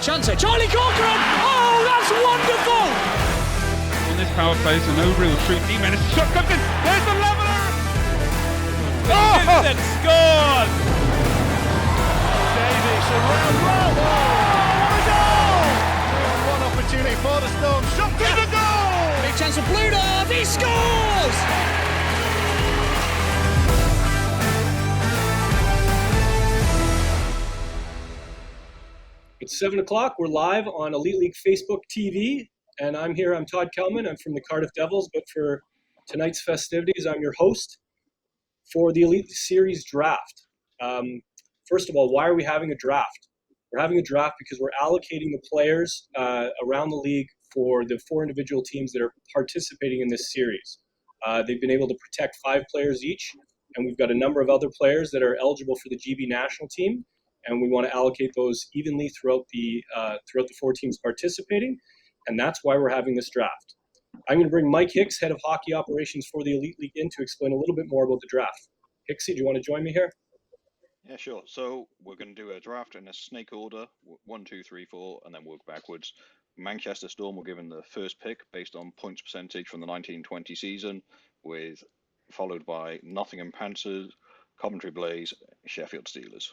chance here. Charlie Corcoran! Oh, that's wonderful! On this power play, so no real true D-man. It's a shot comes in. There's the leveller! Vincent scores! Davies around well. Oh, what a goal! One opportunity for the Storm. Shot to the goal! Big chance for Bludov. He scores! It's 7 o'clock. We're live on Elite League Facebook TV, and I'm here. I'm Todd Kelham. I'm from the Cardiff Devils, but for tonight's festivities, I'm your host for the Elite Series draft. First of all, why are we having a draft? We're having a draft because we're allocating the players around the league for the 4 individual teams that are participating in this series. They've been able to protect 5 players each, and we've got a number of other players that are eligible for the GB national team. And we want to allocate those evenly throughout the 4 teams participating, and that's why we're having this draft. I'm going to bring Mike Hicks, head of hockey operations for the Elite League, in to explain a little bit more about the draft. Hicksy, do you want to join me here? Yeah, sure. So we're going to do a draft in a snake order, 1, 2, 3, 4, and then work backwards. Manchester Storm were given the first pick based on points percentage from the 1920 season, followed by Nottingham Panthers, Coventry Blaze, Sheffield Steelers.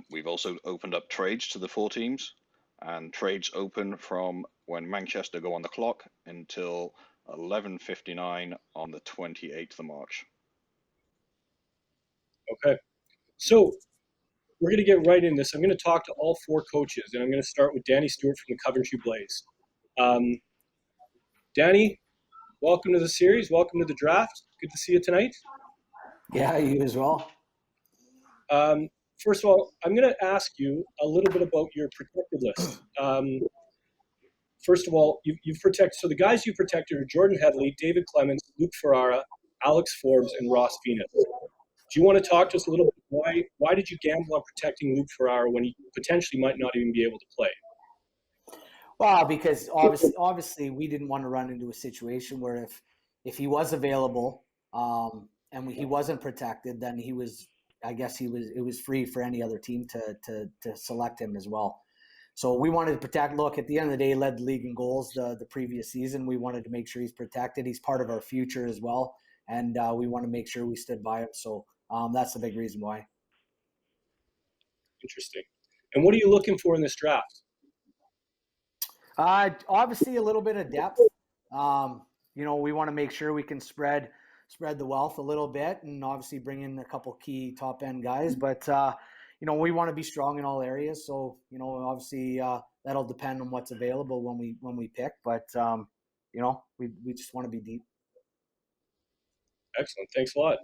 We've also opened up trades to the 4 teams, and trades open from when Manchester go on the clock until 11:59 on the 28th of March. Okay. So we're going to get right in this. I'm going to talk to all 4 coaches, and I'm going to start with Danny Stewart from the Coventry Blaze. Danny, welcome to the series. Welcome to the draft. Good to see you tonight. Yeah, you as well. First of all, I'm going to ask you a little bit about your protected list. First of all, you've protected, so the guys you protected are Jordan Headley, David Clements, Luke Ferrara, Alex Forbes, and Ross Venus. Do you want to talk to us a little bit? Why did you gamble on protecting Luke Ferrara when he potentially might not even be able to play? Well, because obviously we didn't want to run into a situation where if he was available and he wasn't protected, then it was free for any other team to select him as well. So we wanted to protect. Look, at the end of the day, he led the league in goals the previous season. We wanted to make sure he's protected. He's part of our future as well, and we want to make sure we stood by him. So that's the big reason why. Interesting. And what are you looking for in this draft? Obviously, a little bit of depth. We want to make sure we can spread the wealth a little bit, and obviously bring in a couple key top end guys. But we want to be strong in all areas. So obviously that'll depend on what's available when we pick. But we just want to be deep. Excellent. Thanks a lot.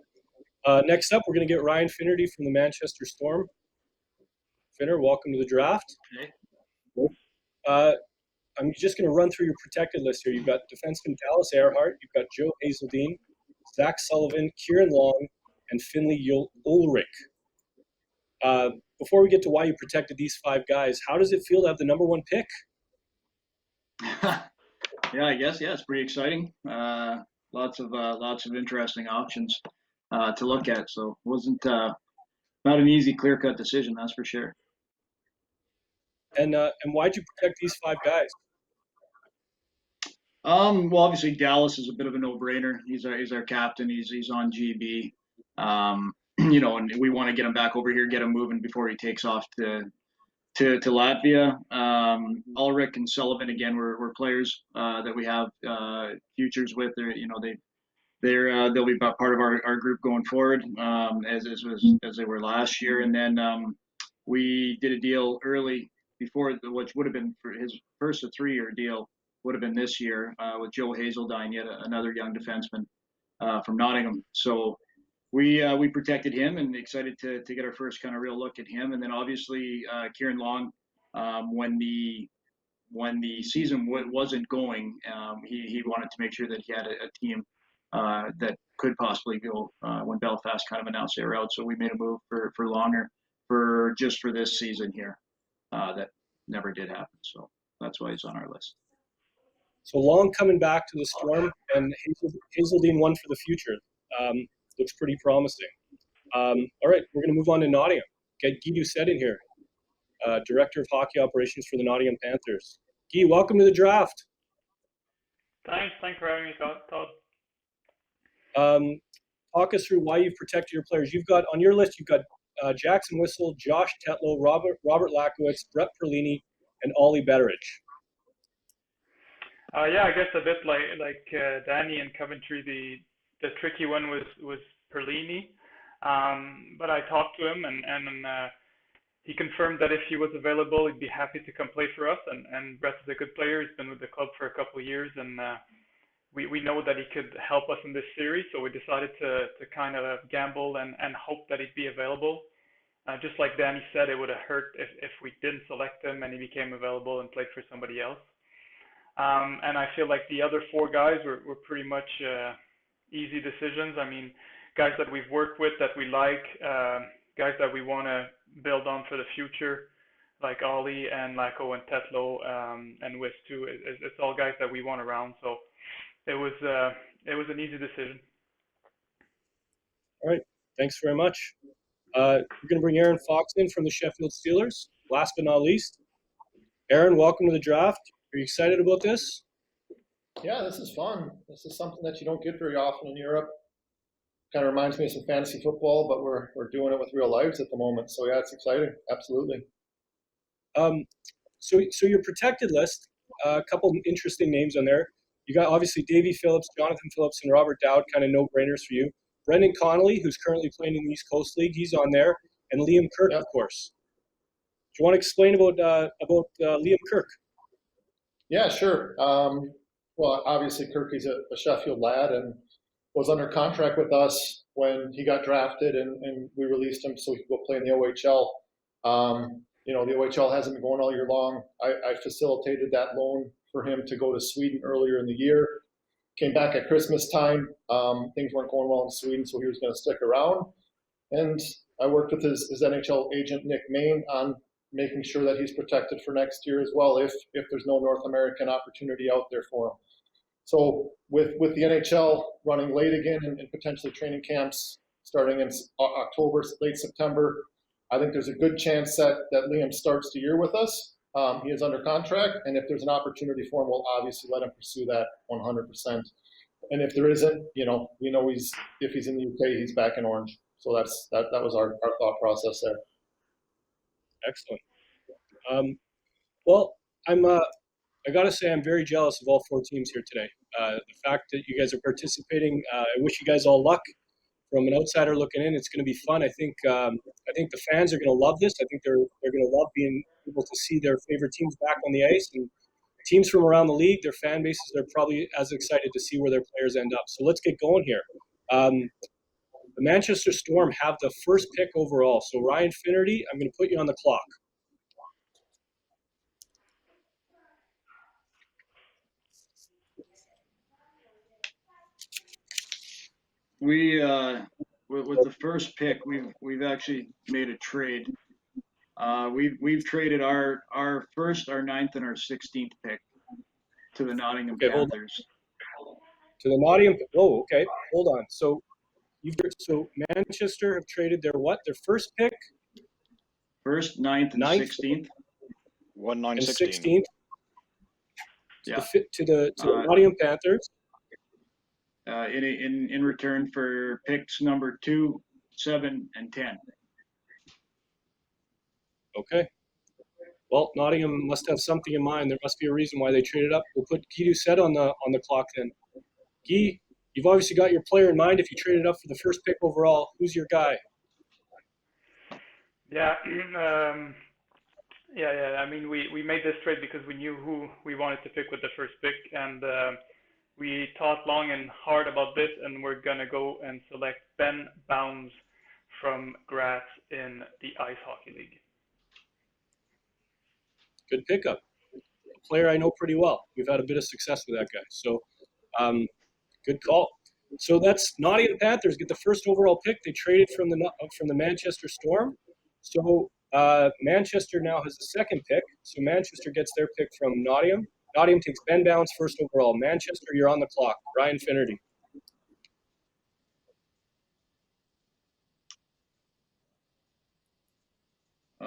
Next up, we're going to get Ryan Finnerty from the Manchester Storm. Finner, welcome to the draft. Okay. I'm just going to run through your protected list here. You've got defenseman Dallas Ehrhart. You've got Joe Hazeldine, Zach Sullivan, Kieran Long, and Finley Ulrich. Before we get to why you protected these 5 guys, how does it feel to have the number 1 pick? Yeah, I guess. Yeah, it's pretty exciting. Lots of interesting options to look at. So it wasn't not an easy, clear-cut decision, that's for sure. And why'd you protect these 5 guys? Well, obviously Dallas is a bit of a no-brainer. He's our captain. He's on GB. And we want to get him back over here, get him moving before he takes off to Latvia. Ulrich and Sullivan, again, were players that we have futures with. They'll be part of our group going forward, as they were last year. And then we did a deal early before, which would have been for his first 3-year deal. Would have been this year with Joe Hazeldine, yet another young defenseman from Nottingham. So we protected him, and excited to get our first kind of real look at him. And then obviously Kieran Long, when the season wasn't going, he wanted to make sure that he had a team that could possibly go when Belfast kind of announced they were out. So we made a move for Longer for this season here. That never did happen. So that's why he's on our list. So Long coming back to the Storm, and Hazeldine one for the future. Looks pretty promising. All right, we're going to move on to Nottingham. Get Guy Doucette in here. Director of Hockey Operations for the Nottingham Panthers. Guy, welcome to the draft. Thanks for having me, Todd. Talk us through why you've protected your players. You've got on your list, you've got Jackson Whistle, Josh Tetlow, Robert Lakowitz, Brett Perlini, and Ollie Betteridge. Yeah, I guess a bit like Danny in Coventry, the tricky one was Perlini. But I talked to him and he confirmed that if he was available, he'd be happy to come play for us. And Brett is a good player. He's been with the club for a couple of years, and we know that he could help us in this series. So we decided to kind of gamble and hope that he'd be available. Just like Danny said, it would have hurt if we didn't select him and he became available and played for somebody else. And I feel like the other four guys were pretty much easy decisions. I mean, guys that we've worked with that we like, guys that we want to build on for the future, like Ollie and Lako and Tetlow and Wiss too. It's all guys that we want around. So it was an easy decision. All right, thanks very much. We're going to bring Aaron Fox in from the Sheffield Steelers. Last but not least, Aaron, welcome to the draft. Are you excited about this? Yeah, this is fun. This is something that you don't get very often in Europe. Kind of reminds me of some fantasy football, but we're doing it with real lives at the moment. So yeah, it's exciting. Absolutely. So your protected list, a couple interesting names on there. You got obviously Davy Phillips, Jonathan Phillips, and Robert Dowd, kind of no-brainers for you. Brendan Connolly, who's currently playing in the East Coast League, he's on there, and Liam Kirk, of course. Do you want to explain about Liam Kirk? Yeah, sure. Well, obviously Kirk, he's a Sheffield lad and was under contract with us when he got drafted, and we released him so he could go play in the OHL. The OHL hasn't been going all year long. I facilitated that loan for him to go to Sweden earlier in the year. Came back at Christmas time. Things weren't going well in Sweden, so he was going to stick around. And I worked with his NHL agent, Nick Main, on making sure that he's protected for next year as well if there's no North American opportunity out there for him. So with the NHL running late again and potentially training camps starting in October, late September, I think there's a good chance that Liam starts the year with us. He is under contract, and if there's an opportunity for him, we'll obviously let him pursue that 100%. And if there isn't, we know if he's in the UK, he's back in Orange. So that was our thought process there. Excellent. Well, I got to say I'm very jealous of all four teams here today. The fact that you guys are participating, I wish you guys all luck. From an outsider looking in, it's going to be fun. I think the fans are going to love this. I think they're going to love being able to see their favorite teams back on the ice, and teams from around the league, their fan bases, they're probably as excited to see where their players end up. So let's get going here. The Manchester Storm have the first pick overall. So Ryan Finnerty, I'm going to put you on the clock. We with the first pick, we've actually made a trade. We've traded our first, our 9th, and our 16th pick to the Nottingham Panthers. To the Nottingham. Oh, okay. Hold on. So Manchester have traded their what? Their first pick? First, 9th, and 16th. 1, 9, 16th. Yeah. To the Nottingham Panthers. In return for picks number 2, 7, and 10. Okay. Well, Nottingham must have something in mind. There must be a reason why they traded up. We'll put Guy Doucette on the clock then. Guy, you've obviously got your player in mind. If you traded up for the first pick overall, who's your guy? Yeah. Yeah. I mean, we made this trade because we knew who we wanted to pick with the first pick, and we thought long and hard about this, and we're going to go and select Ben BOWNS from Graz in the Ice Hockey League. Good pickup. A player I know pretty well. We've had a bit of success with that guy. So good call. So that's Nottingham Panthers get the first overall pick. They traded from the Manchester Storm. So Manchester now has the second pick. So Manchester gets their pick from Nottingham. Nottingham takes Ben BOWNS first overall. Manchester, you're on the clock. Ryan Finnerty.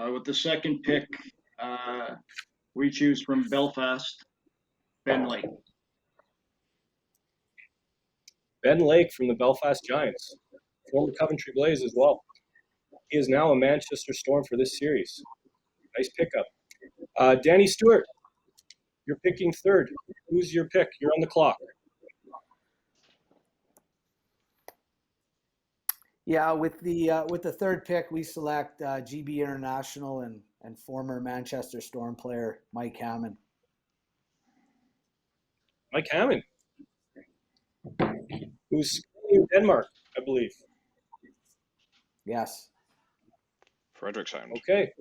With the second pick, we choose from Belfast, Ben Lake. Ben Lake from the Belfast Giants, former Coventry Blaze as well. He is now a Manchester Storm for this series. Nice pickup. Danny Stewart, you're picking third. Who's your pick? You're on the clock. Yeah, with the third pick, we select GB International and former Manchester Storm player Mike Hammond. Mike Hammond, who's in Denmark, I believe. Yes. Frederikshavn. Okay.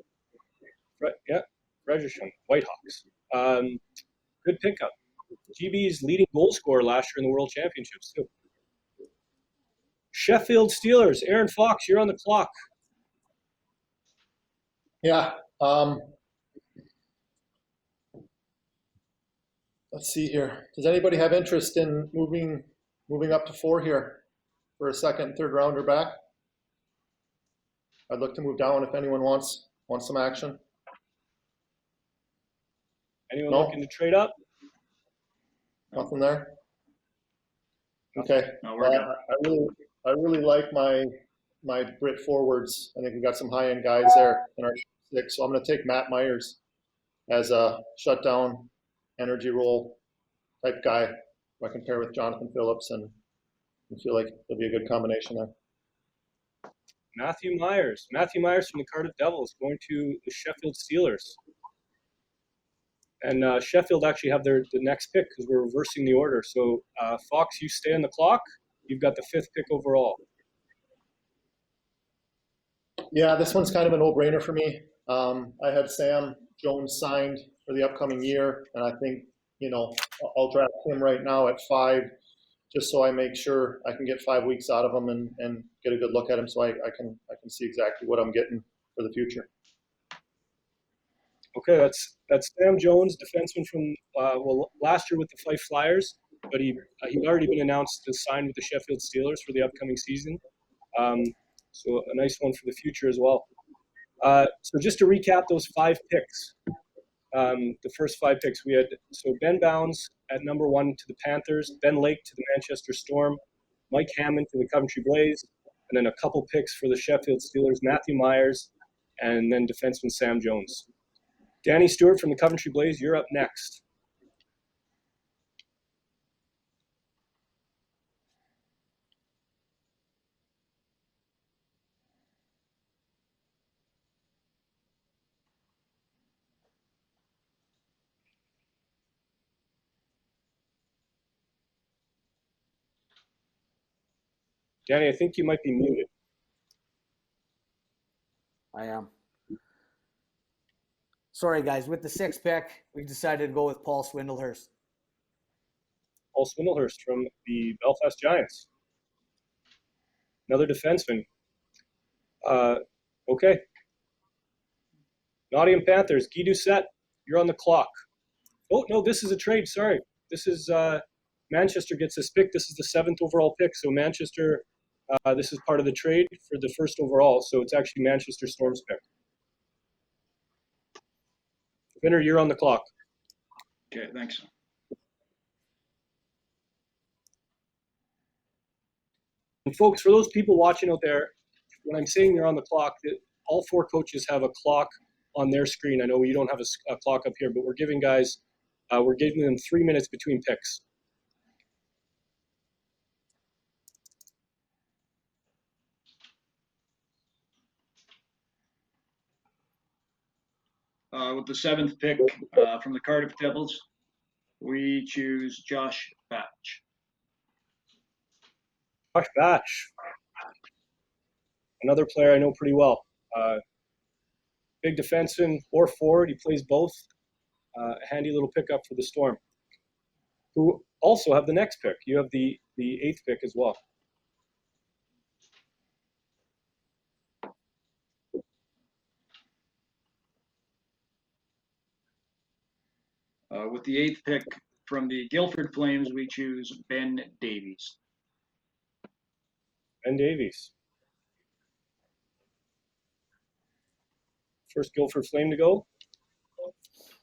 Yeah, Frederikshavn, Whitehawks. Good pickup. GB's leading goal scorer last year in the World Championships, too. Sheffield Steelers, Aaron Fox, you're on the clock. Yeah. Let's see here. Does anybody have interest in moving up to 4 here for a second, third rounder back? I'd look to move down if anyone wants some action. Anyone No? looking to trade up? Nothing there. Okay. No, we're good. I really like my Brit forwards. I think we got some high end guys there in our 6. So I'm going to take Matt Myers as a shutdown energy role type guy. I can pair with Jonathan Phillips and feel like it'll be a good combination there. Matthew Myers from the Cardiff Devils going to the Sheffield Steelers. And Sheffield actually have the next pick because we're reversing the order. So Fox, you stay on the clock. You've got the 5th pick overall. Yeah, this one's kind of a no-brainer for me. I had Sam Jones signed for the upcoming year, and I think, I'll draft him right now at 5, just so I make sure I can get 5 weeks out of him and get a good look at him, so I can see exactly what I'm getting for the future. Okay, that's Sam Jones, defenseman from last year with the Fife Flyers, but he'd already been announced to sign with the Sheffield Steelers for the upcoming season. So a nice one for the future as well. So just to recap those 5 picks, the first 5 picks we had. So Ben Bowns at number 1 to the Panthers, Ben Lake to the Manchester Storm, Mike Hammond to the Coventry Blaze, and then a couple picks for the Sheffield Steelers, Matthew Myers, and then defenseman Sam Jones. Danny Stewart from the Coventry Blaze, you're up next. Danny, I think you might be muted. I am. Sorry, guys. With the 6th pick, we decided to go with Paul Swindlehurst. Paul Swindlehurst from the Belfast Giants. Another defenseman. Okay. Nottingham Panthers, Guy Doucette, you're on the clock. Oh, no, this is a trade. Sorry. This is Manchester gets this pick. This is the 7th overall pick. So Manchester, this is part of the trade for the 1st overall. So it's actually Manchester Storm's pick. Winner, you're on the clock. Okay, thanks. And folks, for those people watching out there, when I'm saying they're on the clock, all 4 coaches have a clock on their screen. I know you don't have a clock up here, but we're giving guys, we're giving them 3 minutes between picks. With the 7th pick from the Cardiff Devils, we choose Josh Batch. Josh Batch, another player I know pretty well. Big defenseman or forward, he plays both. Handy little pickup for the Storm, who also have the next pick. You have the 8th pick as well. With the 8th pick from the Guildford Flames, we choose Ben Davies. Ben Davies. first Guildford Flame to go.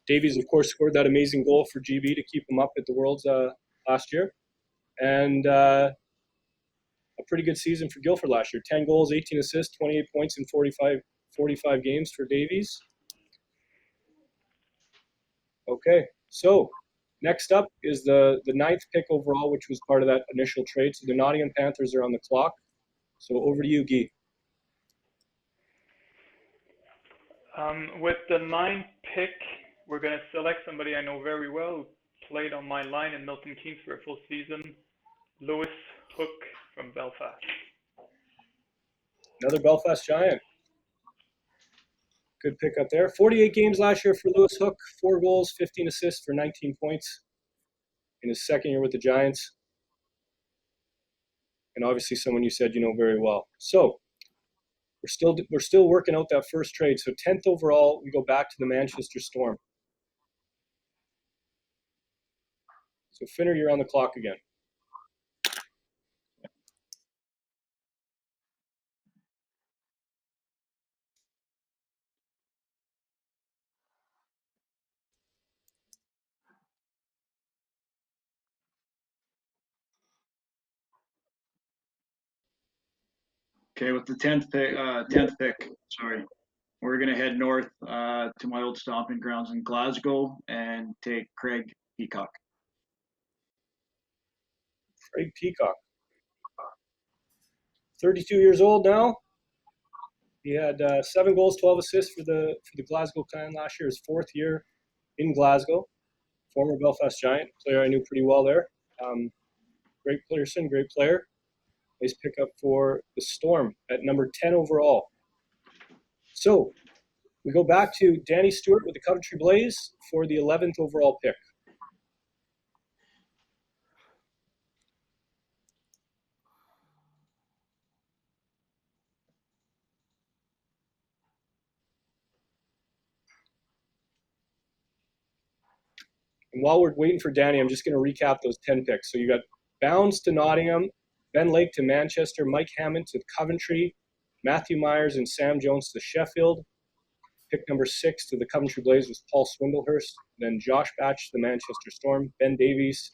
Davies, of course, scored that amazing goal for GB to keep him up at the Worlds last year. And a pretty good season for Guildford last year. 10 goals, 18 assists, 28 points in 45 games for Davies. Okay, so next up is the 9th pick overall, which was part of that initial trade. So the Nottingham Panthers are on the clock. So over to you, Guy. With the 9th pick, we're going to select somebody I know very well who played on my line in Milton Keynes for a full season, Lewis Hook from Belfast. Another Belfast Giant. Good pick up there. 48 games last year for Lewis Hook, 4 goals, 15 assists for 19 points in his second year with the Giants. And obviously someone you said you know very well. So we're still working out that first trade. So 10th overall, we go back to the Manchester Storm. So Finner, you're on the clock again. Okay, with the 10th pick, sorry, we're gonna head north to my old stomping grounds in Glasgow and take Craig Peacock. Craig Peacock. 32 years old now. He had 7 goals, 12 assists for the Glasgow Clan last year, his 4th year in Glasgow. Former Belfast Giant, player I knew pretty well there. Great person, great player. Nice pickup for the Storm at number 10 overall. So we go back to Danny Stewart with the Coventry Blaze for the 11th overall pick. And while we're waiting for Danny, I'm just going to recap those 10 picks. So you got BOWNS to Nottingham, Ben Lake to Manchester, Mike Hammond to Coventry, Matthew Myers and Sam Jones to Sheffield. Pick number 6 to the Coventry Blaze was Paul Swindlehurst. Then Josh Batch to the Manchester Storm, Ben Davies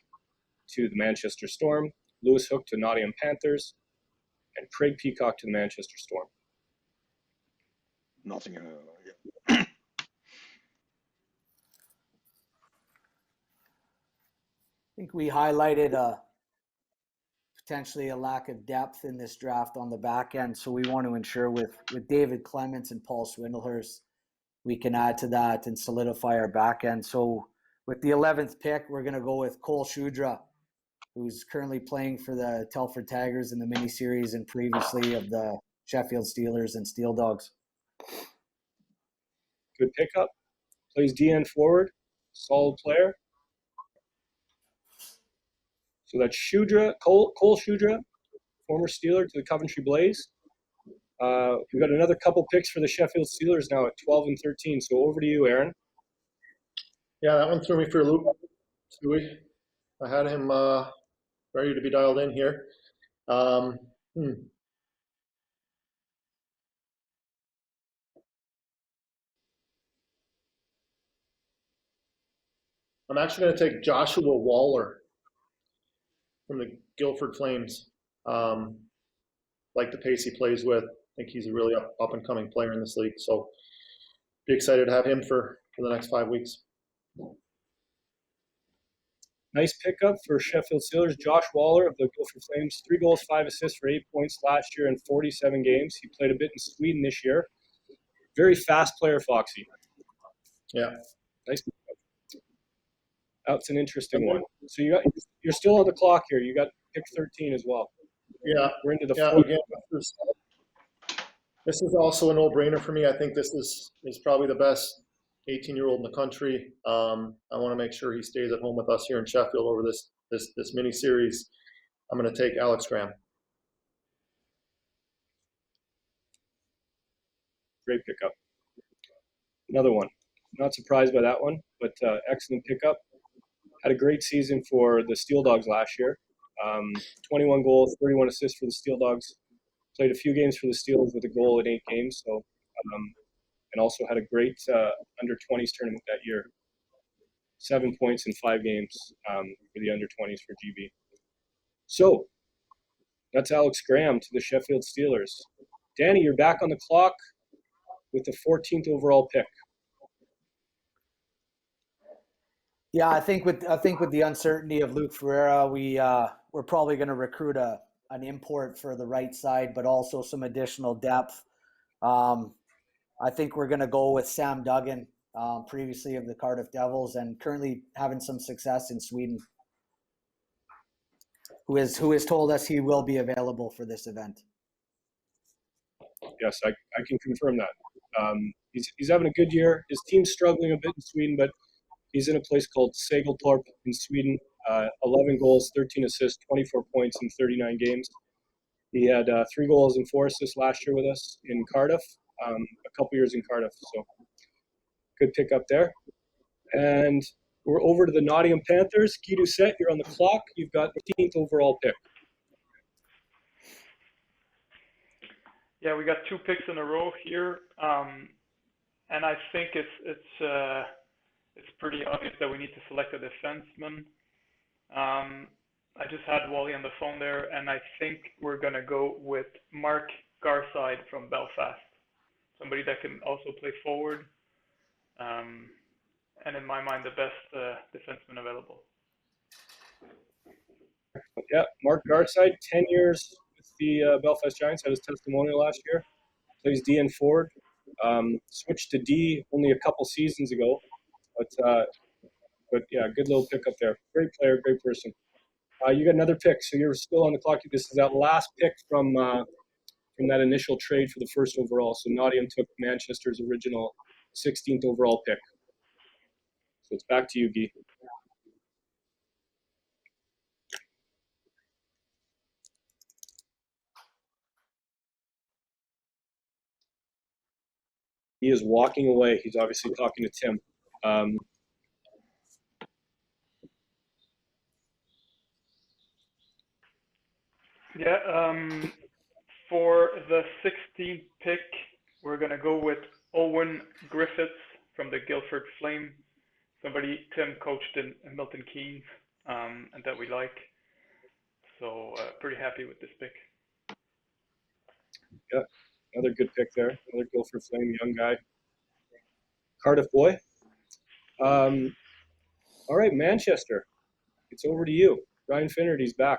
to the Manchester Storm, Lewis Hook to Nottingham Panthers, and Craig Peacock to the Manchester Storm. Nottingham. I think we highlighted potentially a lack of depth in this draft on the back end. So we want to ensure with David Clements and Paul Swindlehurst, we can add to that and solidify our back end. So with the 11th pick, we're going to go with Cole SHUDRA, who's currently playing for the Telford Tigers in the mini series and previously of the Sheffield Steelers and Steel Dogs. Good pickup. Plays DN forward. Solid player. So that's SHUDRA, Cole SHUDRA, former Steeler to the Coventry Blaze. We've got another couple picks for the Sheffield Steelers now at 12 and 13. So over to you, Aaron. Yeah, that one threw me for a loop. Stewie. I had him ready to be dialed in here. I'm actually going to take Joshua Waller from the Guildford Flames. Like the pace he plays with. I think he's a really up and coming player in this league. So be excited to have him for the next 5 weeks. Nice pickup for Sheffield Steelers. Josh Waller of the Guildford Flames. 3 goals, 5 assists for 8 points last year in 47 games. He played a bit in Sweden this year. Very fast player, Foxy. Yeah. Nice pickup. That's an interesting one. So you're still on the clock here. You got pick 13 as well. Yeah. We're into the fourth. Again, this is also a no-brainer for me. I think this is probably the best 18-year-old in the country. I want to make sure he stays at home with us here in Sheffield over this mini series. I'm going to take Alex Graham. Great pickup. Another one. Not surprised by that one, but excellent pickup. Had a great season for the Steel Dogs last year. 21 goals, 31 assists for the Steel Dogs. Played a few games for the Steelers with a goal in 8 games. So and also had a great under-20s tournament that year. 7 points in 5 games for the under-20s for GB. So that's Alex Graham to the Sheffield Steelers. Danny, you're back on the clock with the 14th overall pick. Yeah, I think with the uncertainty of Luke Ferreira, we're probably going to recruit an import for the right side, but also some additional depth. I think we're going to go with Sam Duggan, previously of the Cardiff Devils and currently having some success in Sweden, who has told us he will be available for this event. Yes, I can confirm that. He's having a good year. His team's struggling a bit in Sweden, but he's in a place called Segeltorp in Sweden. 11 goals, 13 assists, 24 points in 39 games. He had 3 goals and 4 assists last year with us in Cardiff, a couple years in Cardiff. So good pick up there. And we're over to the Nottingham Panthers. Guy Doucette, you're on the clock. You've got the 15th overall pick. Yeah, we got 2 picks in a row here, and I think it's pretty obvious that we need to select a defenseman. I just had Wally on the phone there, and I think we're going to go with Mark Garside from Belfast, somebody that can also play forward, and in my mind, the best defenseman available. Yeah, Mark Garside, 10 years with the Belfast Giants, had his testimonial last year. Plays D and forward. Switched to D only a couple seasons ago, but yeah, good little pickup there. Great player, great person. You got another pick, so you're still on the clock. This is that last pick from that initial trade for the first overall. So Nottingham took Manchester's original 16th overall pick. So it's back to you, Guy. He is walking away. He's obviously talking to Tim. For the 16th pick, we're going to go with Owen Griffiths from the Guildford Flame, somebody Tim coached in Milton Keynes and that we like. So pretty happy with this pick. Yeah, another good pick there. Another Guildford Flame, young guy. Cardiff boy. All right, Manchester. It's over to you. Ryan Finnerty's back.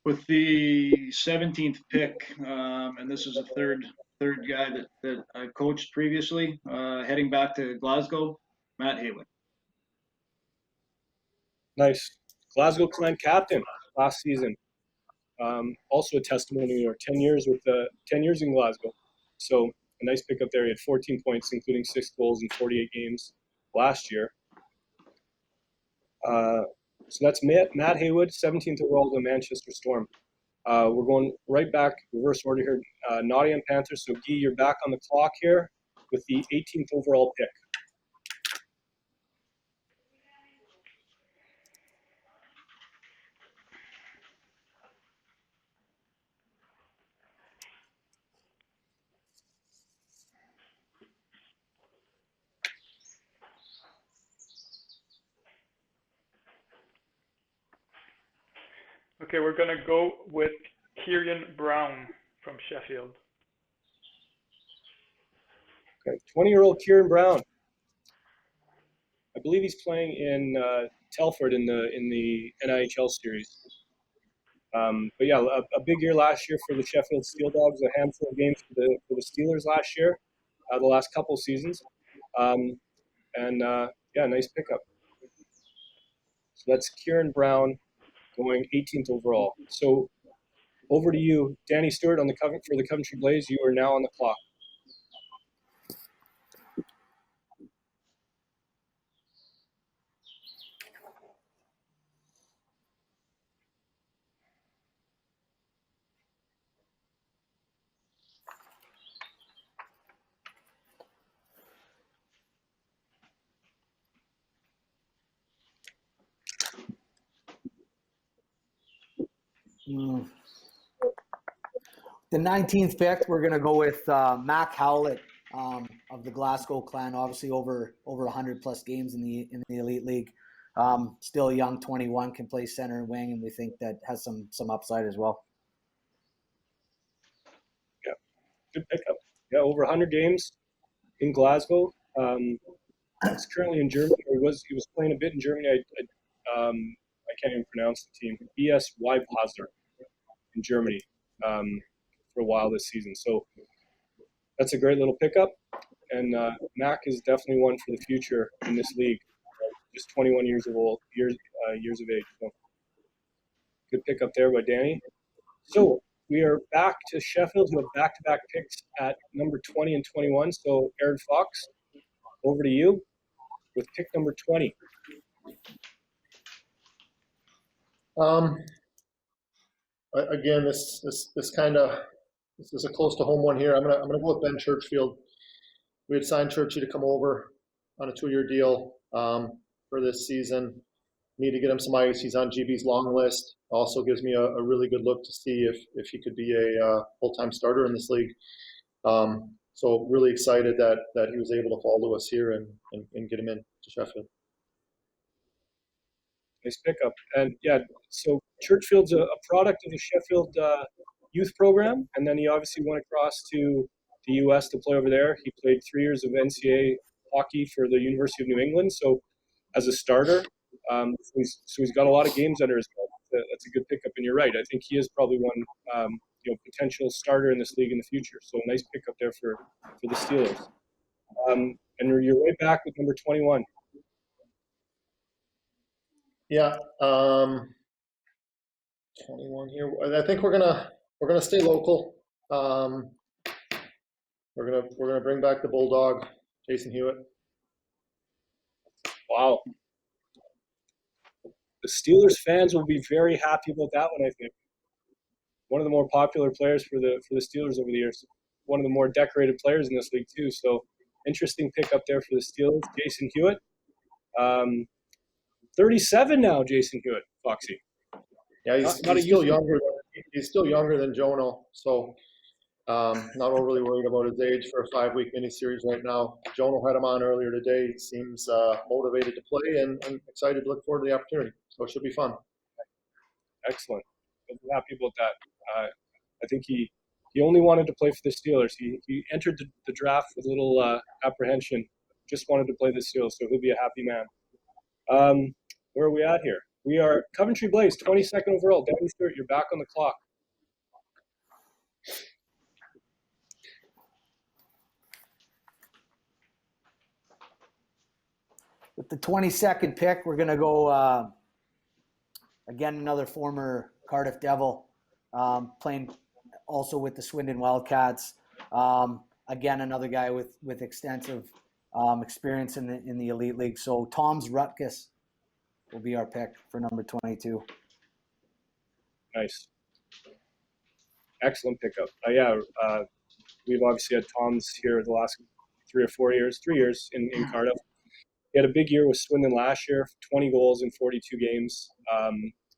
With the 17th pick, and this is a third guy that I coached previously, heading back to Glasgow, Matt HEWITT. Nice. Glasgow Clan captain last season. Also a testimony, or 10 years in Glasgow. So a nice pickup there. He had 14 points, including 6 goals in 48 games last year. So that's Matt HEWITT, 17th overall to the Manchester Storm. We're going right back, reverse order here. Nottingham Panthers. So Guy, you're back on the clock here with the 18th overall pick. Okay, we're going to go with KIERAN Brown from Sheffield. Okay, 20-year-old KIERAN Brown. I believe he's playing in Telford in the NIHL series. But yeah, a big year last year for the Sheffield Steel Dogs. A handful of games for the Steelers last year, the last couple seasons. Yeah, nice pickup. So that's KIERAN Brown going 18th overall. So over to you, Danny Stewart for the Coventry Blaze. You are now on the clock. The 19th pick, we're going to go with Mac Howlett of the Glasgow Clan. Obviously, over 100 plus games in the Elite League. Still young, 21, can play center and wing, and we think that has some upside as well. Yeah, good pickup. Yeah, over 100 games in Glasgow. He's currently in Germany. He was playing a bit in Germany. I can't even pronounce the team. BS Weibhazer in Germany for a while this season. So that's a great little pickup. And Mac is definitely one for the future in this league. Just 21 years of age. So good pickup there by Danny. So we are back to Sheffield, who have back-to-back picks at number 20 and 21. So Aaron Fox, over to you with pick number 20. Again, this is a close to home one here. I'm gonna go with Ben Churchfield. We had signed Churchy to come over on a 2-year deal for this season. Need to get him some ice. He's on GB's long list. Also gives me a really good look to see if he could be a full-time starter in this league. So really excited that he was able to follow us here and get him in to Sheffield. Nice pickup. And yeah, so Churchfield's a product of the Sheffield youth program, and then he obviously went across to the U.S. to play over there. He played 3 years of NCAA hockey for the University of New England. So as a starter, he's got a lot of games under his belt. That's a good pickup, and you're right. I think he is probably one potential starter in this league in the future. So nice pickup there for the Steelers. And you're right back with number 21. Yeah, 21 here. I think we're gonna stay local. We're gonna bring back the Bulldog, Jason Hewitt. Wow. The Steelers fans will be very happy about that one, I think. One of the more popular players for the Steelers over the years. One of the more decorated players in this league too. So interesting pickup there for the Steelers, Jason Hewitt. 37 now, Jason Hewitt, Foxy. Yeah, he's still younger. He's still younger than Jono, so not overly worried about his age for a 5-week miniseries right now. Jono had him on earlier today. He seems motivated to play and excited to look forward to the opportunity. So it should be fun. Excellent. I'm happy about that. I think he only wanted to play for the Steelers. He entered the draft with a little apprehension. Just wanted to play the Steelers, so he'll be a happy man. Where are we at here? We are Coventry Blaze, 22nd overall. Danny Stewart, you're back on the clock. With the 22nd pick, we're going to go, again, another former Cardiff Devil, playing also with the Swindon Wildcats. Again, another guy with extensive experience in the Elite League. So Tom's Rutkus will be our pick for number 22. Nice. Excellent pickup. We've obviously had Tom's here the last 3 years in Cardiff. He had a big year with Swindon last year, 20 goals in 42 games.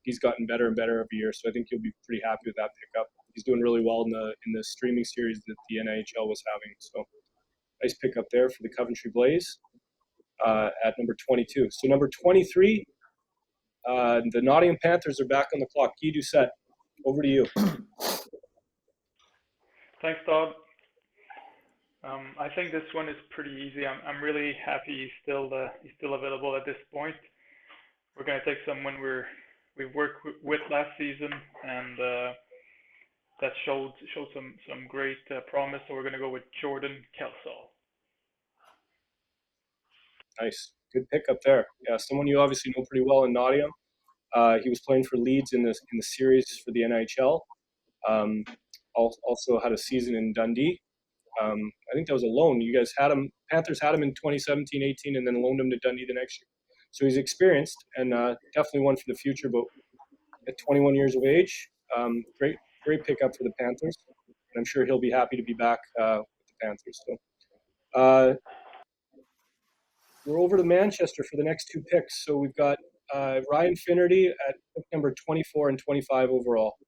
He's gotten better and better every year, so I think you'll be pretty happy with that pickup. He's doing really well in the streaming series that the NHL was having. So nice pickup there for the Coventry Blaze at number 22. So number 23, the Nottingham Panthers are back on the clock. Guy Doucette, over to you. Thanks, Todd. I think this one is pretty easy. I'm really happy he's still available at this point. We're going to take someone we've worked with last season, and that showed some great promise. So we're going to go with Jordan KELSALL. Nice, good pickup there. Yeah, someone you obviously know pretty well in Nottingham. He was playing for Leeds in the series for the NHL. Also had a season in Dundee. I think that was a loan. You guys had him. Panthers had him in 2017-18, and then loaned him to Dundee the next year. So he's experienced and definitely one for the future. But at 21 years of age, great pickup for the Panthers. And I'm sure he'll be happy to be back with the Panthers. So we're over to Manchester for the next 2 picks. So we've got Ryan Finnerty at pick number 24 and 25 overall.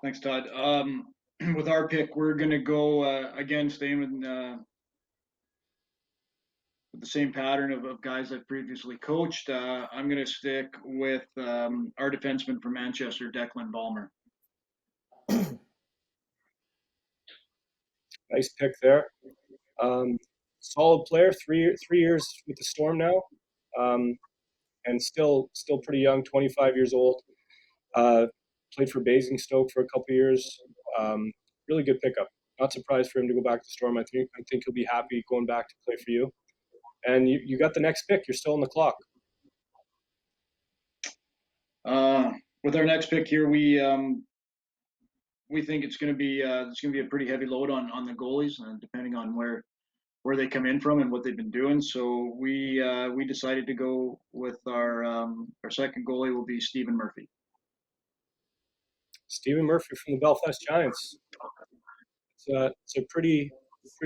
Thanks, Todd. With our pick, we're going to go again, staying with the same pattern of guys I've previously coached. I'm going to stick with our defenseman from Manchester, DECLAN BALMER. Nice pick there. Solid player, three years with the Storm now, and still pretty young, 25 years old. Played for Basingstoke for a couple of years. Really good pickup. Not surprised for him to go back to Storm. I think he'll be happy going back to play for you. And you got the next pick. You're still on the clock. With our next pick here, we think it's going to be a pretty heavy load on the goalies, depending on where they come in from and what they've been doing. So we decided to go with our second goalie will be Stephen Murphy. Stephen Murphy from the Belfast Giants. It's a pretty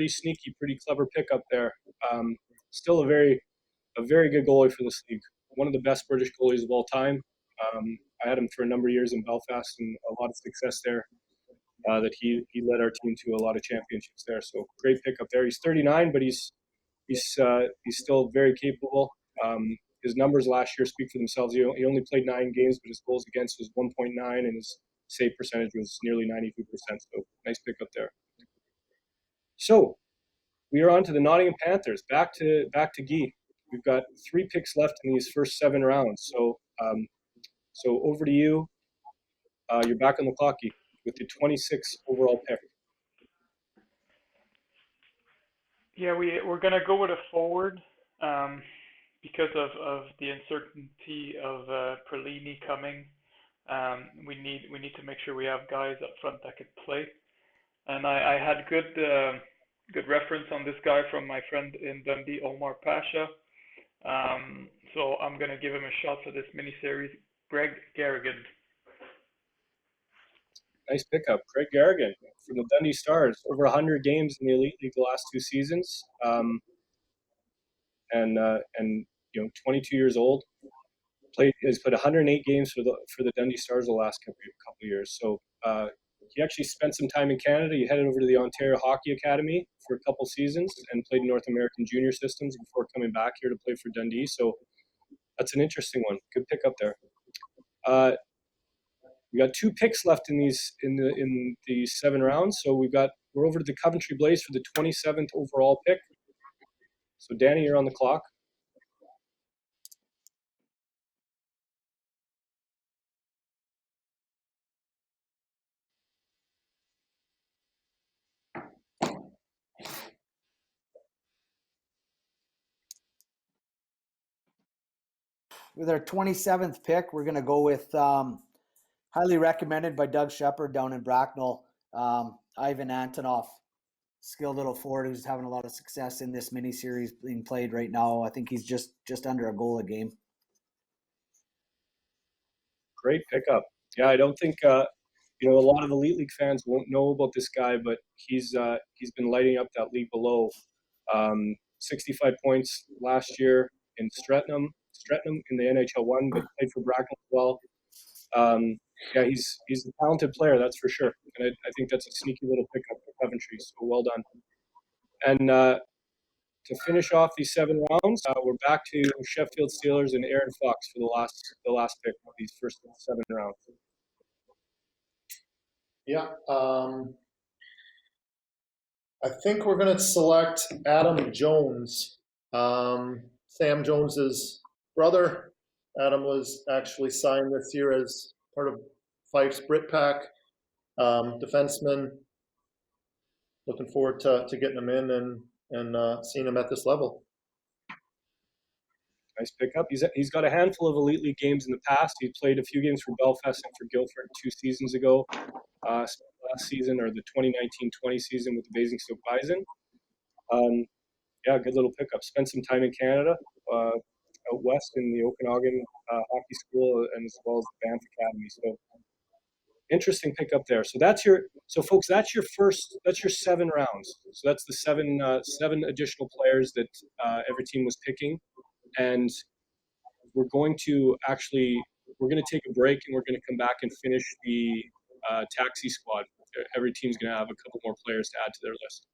sneaky, pretty clever pickup there. Still a very good goalie for this league. One of the best British goalies of all time. I had him for a number of years in Belfast and a lot of success there. That he led our team to a lot of championships there. So great pickup there. He's 39, but he's still very capable. His numbers last year speak for themselves. He only played 9 games, but his goals against was 1.9, and his save percentage was nearly 92%. So nice pickup there. So we are on to the Nottingham Panthers. Back to Guy. We've got 3 picks left in these first 7 rounds. So over to you. You're back on the clock, Guy, with the 26th overall pick. Yeah, we're gonna go with a forward because of the uncertainty of Perlini coming. We need to make sure we have guys up front that could play. And I had good reference on this guy from my friend in Dundee, Omar Pasha. So I'm gonna give him a shot for this mini-series. Greg Garrigan. Nice pickup. Craig Garrigan from the Dundee Stars. Over 100 games in the Elite League the last 2 seasons. And 22 years old. He's played 108 games for the Dundee Stars the last couple of years. So he actually spent some time in Canada. He headed over to the Ontario Hockey Academy for a couple seasons and played North American junior systems before coming back here to play for Dundee. So that's an interesting one. Good pickup there. We got 2 picks left in the 7 rounds. So we're over to the Coventry Blaze for the 27th overall pick. So Danny, you're on the clock. With our 27th pick, we're going to go with highly recommended by Doug Shepard down in Bracknell, Ivan Antonov, skilled little forward who's having a lot of success in this mini-series being played right now. I think he's just under a goal a game. Great pickup. Yeah, I don't think a lot of Elite League fans won't know about this guy, but he's been lighting up that league below. 65 points last year in Streatham in the NHL1, but played for Bracknell as well. Yeah, he's a talented player, that's for sure. And I think that's a sneaky little pickup for Coventry, so well done. And to finish off these 7 rounds, we're back to Sheffield Steelers and Aaron Fox for the last pick of these first 7 rounds. Yeah, I think we're going to select Adam Jones, Sam Jones's brother. Adam was actually signed this year as part of Fife's BritPack, defenseman. Looking forward to getting him in and seeing him at this level. Nice pickup. He's got a handful of Elite League games in the past. He played a few games for Belfast and for Guildford 2 seasons ago. Last season, or the 2019-20 season, with the Basingstoke Bison. Yeah, good little pickup. Spent some time in Canada, out west in the Okanagan Hockey School, and as well as the Banff Academy. So interesting pickup there. So folks, that's your 7 rounds. So that's the seven additional players that every team was picking. And we're going to take a break, and we're going to come back and finish the taxi squad. Every team's going to have a couple more players to add to their list.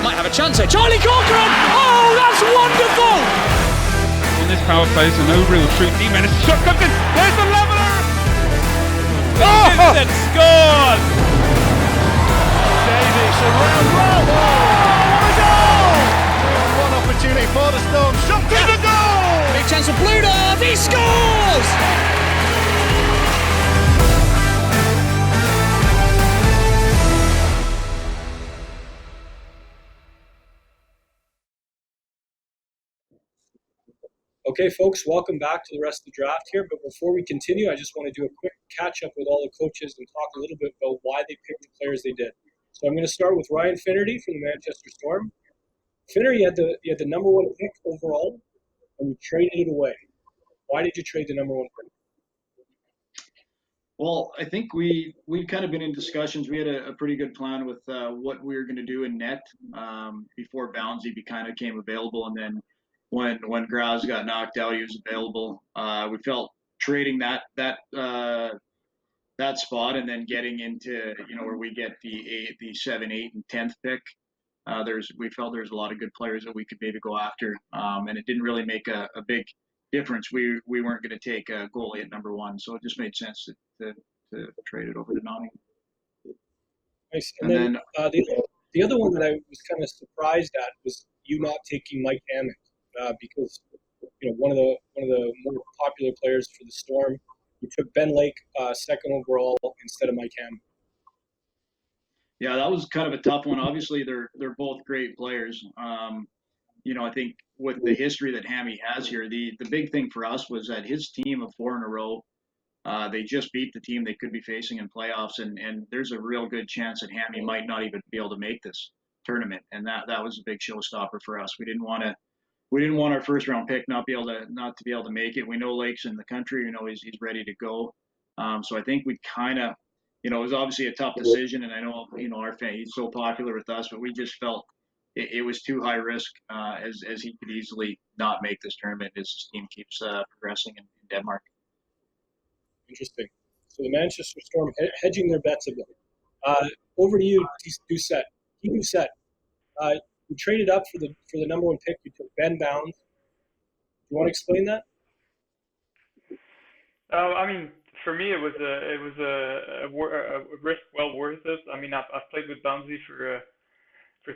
Might have a chance here. Charlie Corcoran! Oh, that's wonderful! On this power play, so no real treat. D-Menace shot comes in. There's the leveller! Vincent scores! Davies around well. Oh, what a goal! One opportunity for the Storm. Shot to the goal! Big chance for Bludov. He scores! Okay, folks, welcome back to the rest of the draft here. But before we continue, I just want to do a quick catch up with all the coaches and talk a little bit about why they picked the players they did. So I'm going to start with Ryan Finnerty from the Manchester Storm. Finner, you had the number one pick overall, and you traded it away. Why did you trade the number one pick? Well, I think we'd kind of been in discussions. We had a pretty good plan with what we were going to do in net before BOWNS kind of came available, and then when Graz got knocked out, he was available. We felt trading that spot and then getting into where we get the 7, 8, and 10th pick. We felt there's a lot of good players that we could maybe go after, and it didn't really make a big difference. We weren't going to take a goalie at number one, so it just made sense to trade it over to Nottingham. Nice. And then the other one that I was kind of surprised at was you not taking Mike Hammond. Because one of the more popular players for the Storm, you took Ben Lake second overall instead of Mike Hammond. Yeah, that was kind of a tough one. Obviously, they're both great players. I think with the history that Hammy has here, the big thing for us was that his team of 4 in a row, they just beat the team they could be facing in playoffs, and there's a real good chance that Hammy might not even be able to make this tournament, and that was a big showstopper for us. We didn't want our first round pick not to be able to make it. We know Lake's in the country. He's ready to go. So I think we kind of, it was obviously a tough decision, and I know our fan, he's so popular with us, but we just felt it was too high risk as he could easily not make this tournament as his team keeps progressing in Denmark. Interesting. So the Manchester Storm hedging their bets a bit. Over to you, Doucette. You traded up for the number one pick. You took Ben Bowns. You want to explain that? For me, it was a risk well worth it. I've played with Boundsy for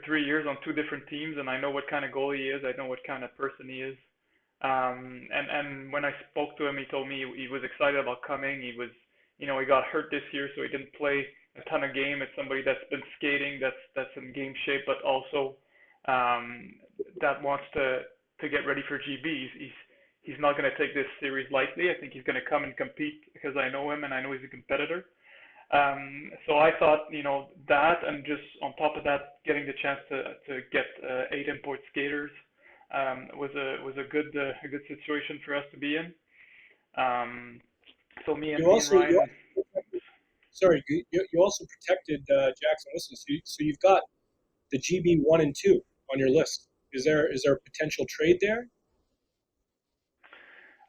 3 years on 2 different teams, and I know what kind of goalie he is. I know what kind of person he is. And when I spoke to him, he told me he was excited about coming. He was, he got hurt this year, so he didn't play a ton of game. It's somebody that's been skating, that's in game shape, but also that wants to get ready for GB. He's not going to take this series lightly. I think he's going to come and compete because I know him and I know he's a competitor. So I thought, that, and just on top of that, getting the chance to get 8 import skaters was a good situation for us to be in. So me and Ryan. You also protected Jackson Wilson. So you've got the GB 1 and 2 on your list. Is there a potential trade there?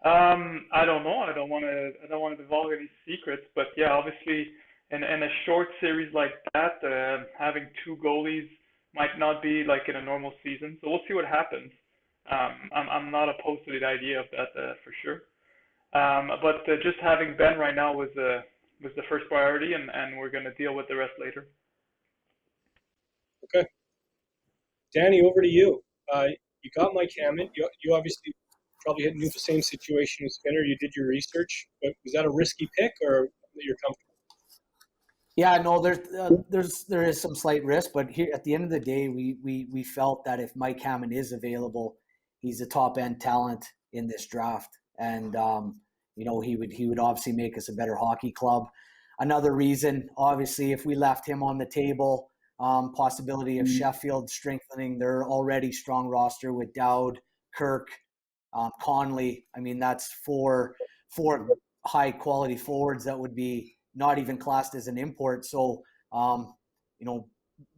I don't know. I don't want to divulge any secrets, but yeah, obviously in a short series like that, having 2 goalies might not be like in a normal season. So we'll see what happens. I'm not opposed to the idea of that for sure. But just having Ben right now was the first priority, and we're going to deal with the rest later. Okay. Danny, over to you. You got Mike Hammond. You obviously probably knew the same situation as Finner. You did your research, but was that a risky pick, or you're comfortable? Yeah, no, there is some slight risk, but here at the end of the day, we felt that if Mike Hammond is available, he's a top end talent in this draft, and he would obviously make us a better hockey club. Another reason, obviously, if we left him on the table, possibility of Sheffield strengthening their already strong roster with Dowd, Kirk, Conley. That's four high quality forwards that would be not even classed as an import. So, you know,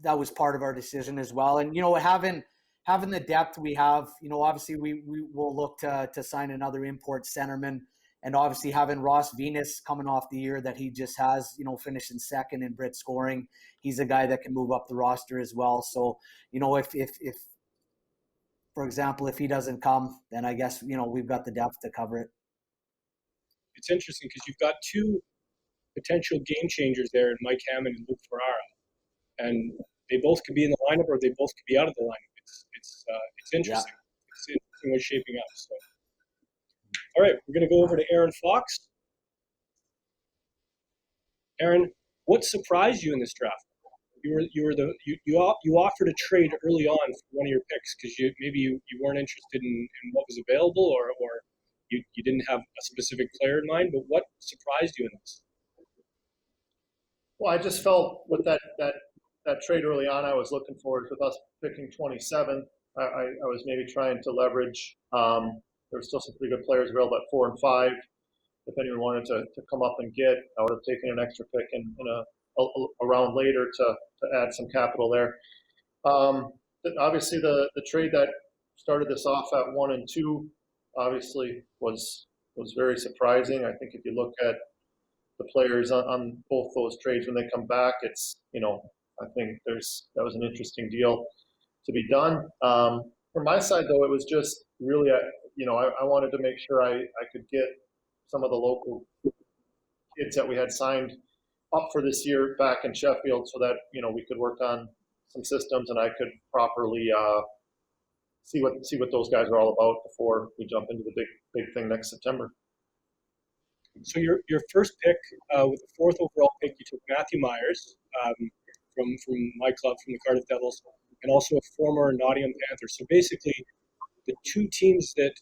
that was part of our decision as well. And, you know, having the depth we have, you know, obviously we will look to sign another import centerman, and obviously having Ross Venus coming off the year that he just has, you know, finishing second in Brit scoring. He's a guy that can move up the roster as well. So, you know, if for example, if he doesn't come, then I guess, you know, we've got the depth to cover it. It's interesting because you've got two potential game changers there in Mike Hammond and Luke Ferrara, and they both could be in the lineup or they both could be out of the lineup. It's interesting. Yeah. It's interesting what's shaping up. So, all right, we're going to go over to Aaron Fox. Aaron, what surprised you in this draft? You offered a trade early on for one of your picks because you weren't interested in what was available, or you didn't have a specific player in mind. But what surprised you in this? Well, I just felt with that trade early on, I was looking forward with us picking 27. I was maybe trying to leverage. There were still some pretty good players available at 4 and 5. If anyone wanted to come up and get, I would have taken an extra pick in a round later to add some capital there. Obviously, the trade that started this off at 1 and 2 obviously was very surprising. I think if you look at the players on both those trades when they come back, it's, you know, I think that was an interesting deal to be done. From my side, though, it was just really, you know, I wanted to make sure I could get some of the local kids that we had signed up for this year back in Sheffield, so that, you know, we could work on some systems and I could properly see what those guys are all about before we jump into the big thing next September. So your first pick with the 4th overall pick, you took Matthew Myers from my club, from the Cardiff Devils, and also a former Nottingham Panther. So basically, the two teams that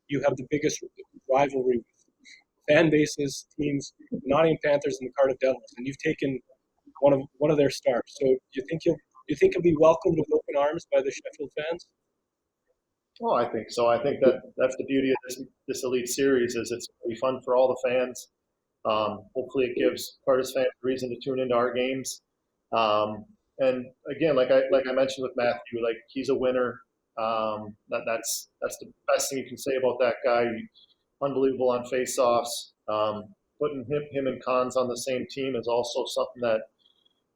you have the biggest rivalry with, fan bases, teams, the Nottingham Panthers and the Cardiff Devils, and you've taken one of their stars. So you think you'll be welcomed with open arms by the Sheffield fans? Oh, I think so. I think that's the beauty of this Elite Series, is it's going to be fun for all the fans. Hopefully it gives Cardiff fans a reason to tune into our games. And again, like I mentioned with Matthew, like, he's a winner. That's the best thing you can say about that guy. Unbelievable on face-offs. Putting him and Cons on the same team is also something that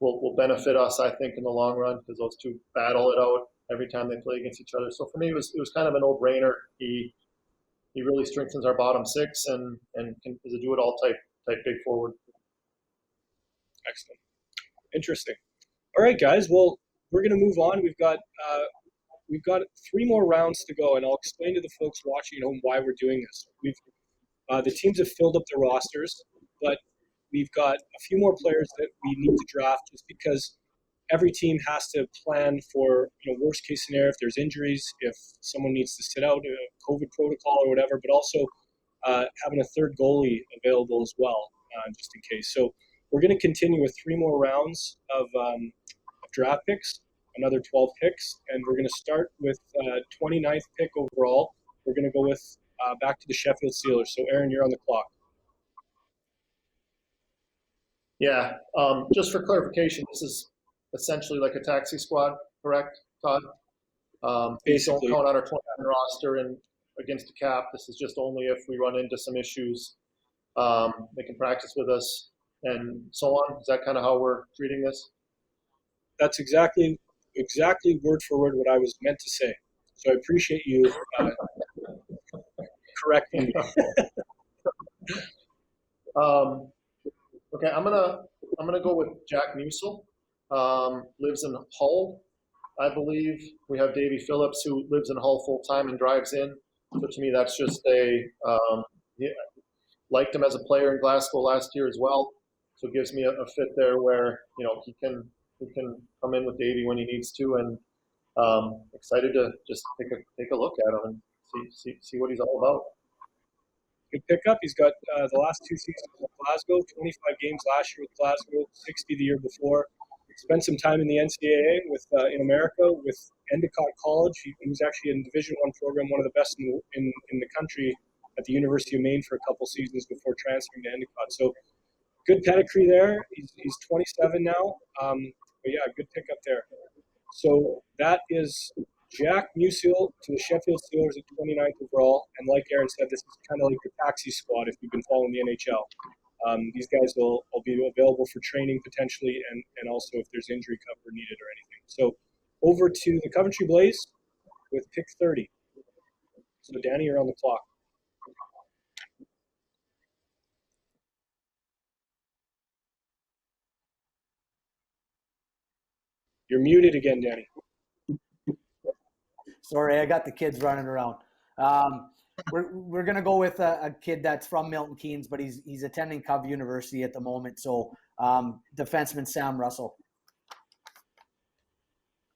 will benefit us, I think, in the long run, because those two battle it out every time they play against each other. So for me, it was kind of a no-brainer. He really strengthens our bottom 6 and is a do-it-all type big forward. Excellent. Interesting. All right, guys. Well, we're going to move on. We've got 3 more rounds to go, and I'll explain to the folks watching at home why we're doing this. The teams have filled up their rosters, but we've got a few more players that we need to draft, just because every team has to plan for, you know, worst case scenario, if there's injuries, if someone needs to sit out, a COVID protocol or whatever, but also having a third goalie available as well, just in case. So we're going to continue with 3 more rounds of draft picks, another 12 picks, and we're going to start with 29th pick overall. We're going to go with back to the Sheffield Steelers. So Aaron, you're on the clock. Yeah, just for clarification, this is essentially like a taxi squad, correct, Todd? Basically. Don't count on our 29 roster and against the cap. This is just only if we run into some issues. They can practice with us and so on. Is that kind of how we're treating this? That's exactly word for word what I was meant to say. So I appreciate you correcting me. Okay, I'm gonna go with Jack MUSIL. Lives in Hull, I believe. We have Davey Phillips, who lives in Hull full time and drives in. So to me, that's just liked him as a player in Glasgow last year as well. So it gives me a fit there where, you know, he can come in with Davey when he needs to, and excited to just take a look at him and see what he's all about. Good pickup. He's got the last 2 seasons with Glasgow, 25 games last year with Glasgow, 60 the year before. Spent some time in the NCAA in America with Endicott College. He was actually in Division I program, one of the best in the country at the University of Maine for a couple seasons before transferring to Endicott. So good pedigree there. He's 27 now. But yeah, good pickup there. So that is Jack MUSIL to the Sheffield Steelers at 29th overall. And like Aaron said, this is kind of like the taxi squad if you've been following the NHL. These guys will be available for training potentially, and also if there's injury cover needed or anything. So over to the Coventry Blaze with pick 30. So Danny, you're on the clock. You're muted again, Danny. Sorry, I got the kids running around. We're gonna go with a kid that's from Milton Keynes, but he's attending Cov University at the moment. So defenseman Sam Russell.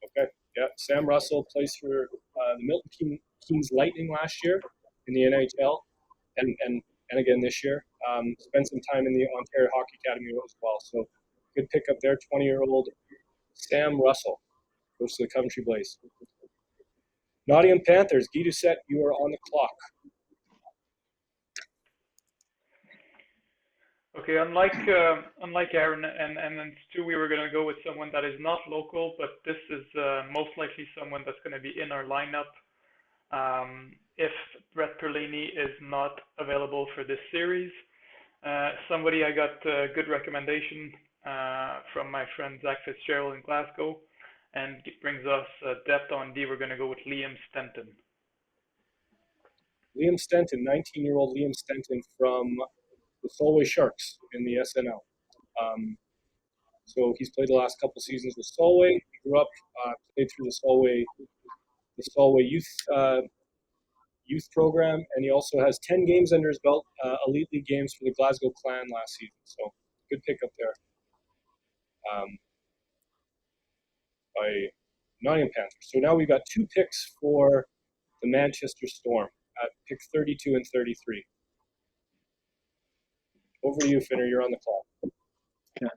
Okay, yeah, Sam Russell plays for the Milton Keynes Lightning last year in the NHL, and again this year. Spent some time in the Ontario Hockey Academy as well. So good pickup there. 20-year-old Sam Russell goes to the Coventry Blaze. Nottingham Panthers, Guy Doucette, you are on the clock. Okay, unlike Aaron and Stu, we were going to go with someone that is not local, but this is most likely someone that's going to be in our lineup if Brett Perlini is not available for this series. Somebody I got a good recommendation from my friend Zach Fitzgerald in Glasgow, and it brings us depth on D. We're going to go with Liam Stenton. Liam Stenton, 19-year-old Liam Stenton from the Solway Sharks in the SNL. So he's played the last couple seasons with Solway. He grew up, played through the Solway youth program, and he also has 10 games under his belt, Elite League games for the Glasgow Clan last season. So good pickup there by Nottingham Panthers. So now we've got two picks for the Manchester Storm at pick 32 and 33. Over to you, Finner. You're on the clock. Okay.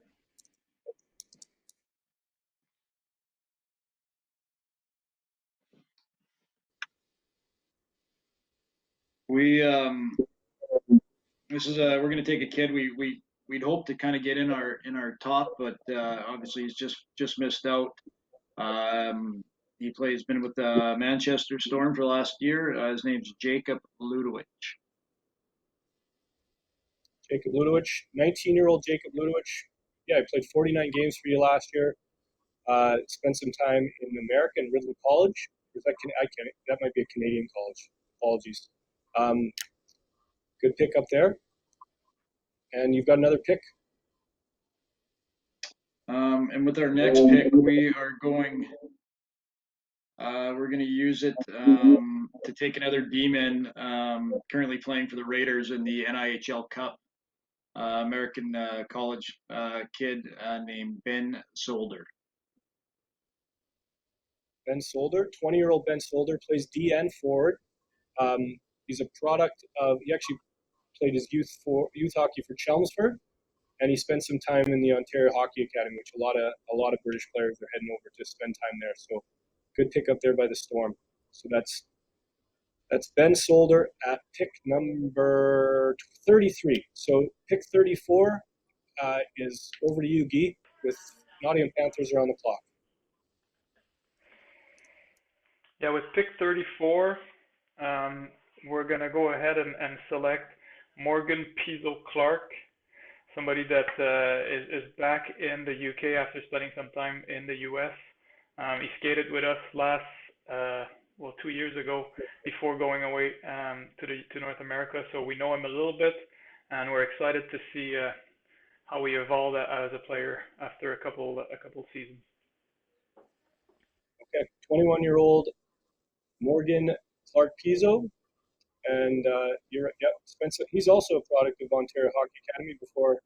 This is we're going to take a kid we'd hope to kind of get in our top, but obviously he's just missed out. He's been with the Manchester Storm for last year. His name's Jacob Ludowich. Jacob Ludowich, 19-year-old Jacob Ludowich. Yeah, he played 49 games for you last year. Spent some time in America in Ridley College. That might be a Canadian college. Apologies. Good pick up there. And you've got another pick. And with our next pick, we are going. We're going to use it to take another D-man currently playing for the Raiders in the NIHL Cup. American college kid named Ben Solder. Ben Solder, 20-year-old Ben Solder, plays D and forward. He's a product of, he actually played his youth hockey for Chelmsford, and he spent some time in the Ontario Hockey Academy, which a lot of British players are heading over to spend time there. So good pick up there by the Storm. So that's Ben Solder at pick number 33. So pick 34 is over to you, Guy, with Nottingham Panthers are on the clock. Yeah, with pick 34, we're going to go ahead and select Morgan Pizzo-Clark, somebody that is back in the UK after spending some time in the US. He skated with us 2 years ago before going away to North America, so we know him a little bit, and we're excited to see how he evolved as a player after a couple seasons. Okay, 21-year-old Morgan CLARK-PIZZO, and Spencer. He's also a product of Ontario Hockey Academy. Before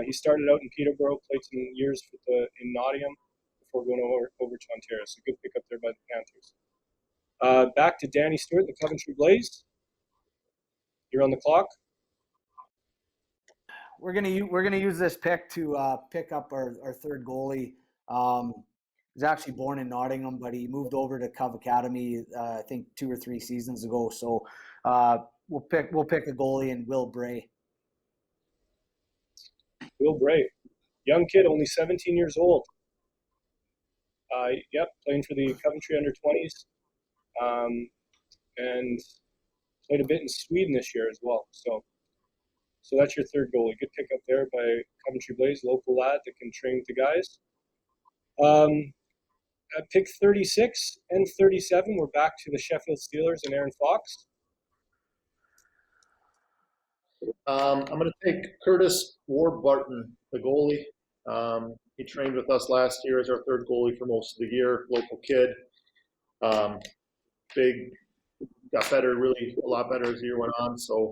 he started out in Peterborough, played some years in Nottingham before going over to Ontario. So good pick up there by the Panthers. Back to Danny Stewart, the Coventry Blaze. You're on the clock. We're gonna use this pick to pick up our third goalie. He's actually born in Nottingham, but he moved over to Cov Academy I think 2 or 3 seasons ago. So we'll pick a goalie in Will Bray. Will Bray, young kid, only 17 years old. Yep, playing for the Coventry under-20s, and played a bit in Sweden this year as well. So that's your third goalie. Good pick up there by Coventry Blaze, local lad that can train with the guys. At pick 36 and 37, we're back to the Sheffield Steelers and Aaron Fox. I'm going to take Curtis Warburton, the goalie. He trained with us last year as our third goalie for most of the year. Local kid, big, got better, really a lot better as the year went on. So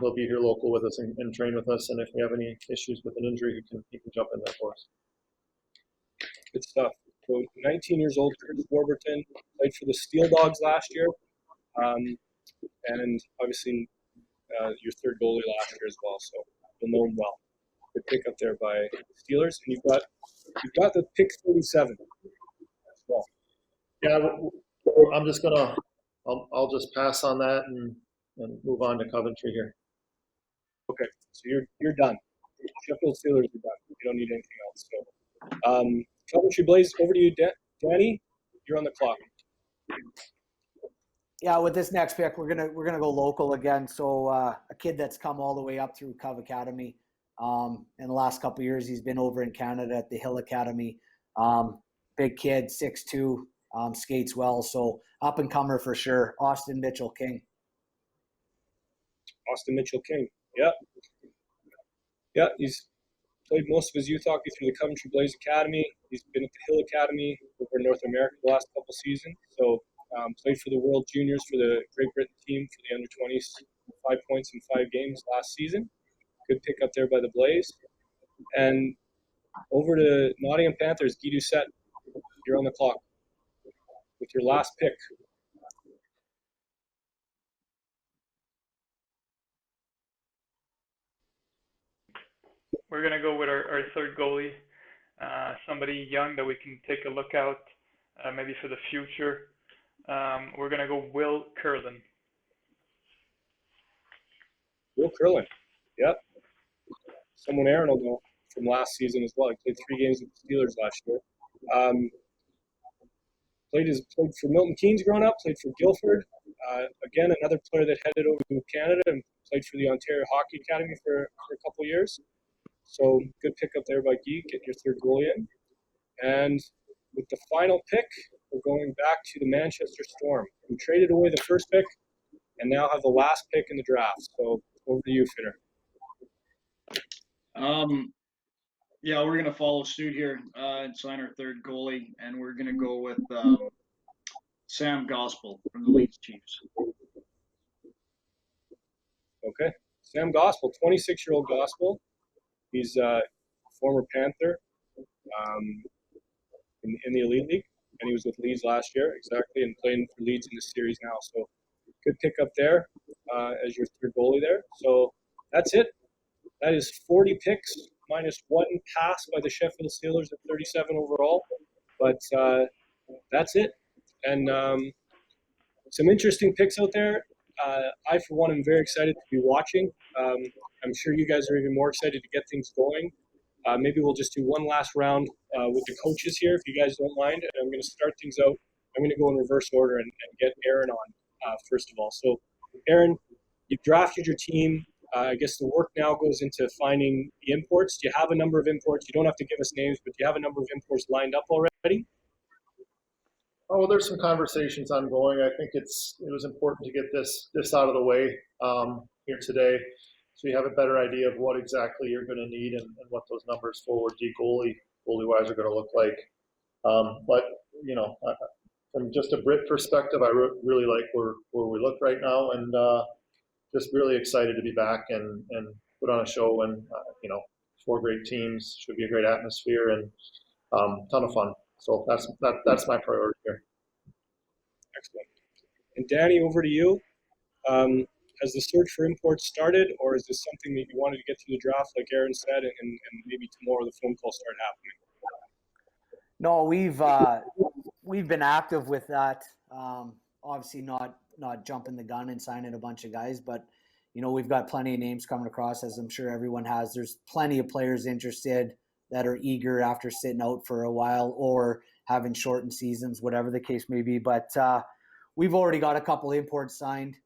he'll be here local with us and train with us. And if we have any issues with an injury, he can jump in there for us. Good stuff. So 19 years old, Curtis Warburton, played for the Steel Dogs last year, and obviously your third goalie last year as well. So you'll know him well. Good pick up there by Steelers, and you've got the pick 37 as well. Yeah, I'm just I'll just pass on that and move on to Coventry here. Okay, so you're done. Sheffield Steelers are done. You don't need anything else. So Coventry Blaze, over to you, Danny. You're on the clock. Yeah, with this next pick, we're gonna go local again. So a kid that's come all the way up through Cov Academy. In the last couple of years, he's been over in Canada at the Hill Academy. Big kid, 6'2", skates well. So up and comer for sure. Austin Mitchell King. Austin Mitchell King. Yeah. Yeah, he's played most of his youth hockey through the Coventry Blaze Academy. He's been at the Hill Academy over in North America the last couple seasons. So played for the World Juniors for the Great Britain team for the under-20s, 5 points in 5 games last season. Good pick up there by the Blaze. And over to Nottingham Panthers, Guy Doucette. You're on the clock with your last pick. We're going to go with our third goalie, somebody young that we can take a look out maybe for the future. We're going to go Will Curlin. Will Curlin, yep. Someone Aaron will know from last season as well. He played 3 games with the Steelers last year. Played for Milton Keynes growing up, played for Guildford. Again, another player that headed over to Canada and played for the Ontario Hockey Academy for a couple of years. So good pick up there by Guy, getting your third goalie in. And with the final pick, we're going back to the Manchester Storm, who traded away the first pick and now have the last pick in the draft. So over to you, Finner. Yeah, we're gonna follow suit here and sign our third goalie, and we're gonna go with Sam Gospel from the Leeds Chiefs. Okay, Sam Gospel, 26-year-old Gospel. He's a former Panther in the Elite League, and he was with Leeds last year, exactly, and playing for Leeds in this series now. So good pick up there as your third goalie there. So that's it. That is 40 picks minus 1 pass by the Sheffield Steelers at 37 overall. But that's it. And some interesting picks out there. I, for one, am very excited to be watching. I'm sure you guys are even more excited to get things going. Maybe we'll just do one last round with the coaches here, if you guys don't mind. And I'm going to start things out. I'm going to go in reverse order and get Aaron on first of all. So, Aaron, you drafted your team. I guess the work now goes into finding the imports. Do you have a number of imports? You don't have to give us names, but do you have a number of imports lined up already? Oh, well, there's some conversations ongoing. I think it was important to get this out of the way here today, so you have a better idea of what exactly you're going to need and what those numbers forward D goalie-wise are going to look like. But from just a Brit perspective, I really like where we look right now, and just really excited to be back and put on a show. And 4 great teams, should be a great atmosphere and ton of fun. So that's my priority here. Excellent. And Danny, over to you. Has the search for imports started, or is this something that you wanted to get through the draft, like Aaron said, and maybe tomorrow the phone calls start happening? No, we've been active with that. Obviously not not jumping the gun and signing a bunch of guys, but we've got plenty of names coming across, as I'm sure everyone has. There's plenty of players interested that are eager after sitting out for a while or having shortened seasons, whatever the case may be. But we've already got a couple imports signed,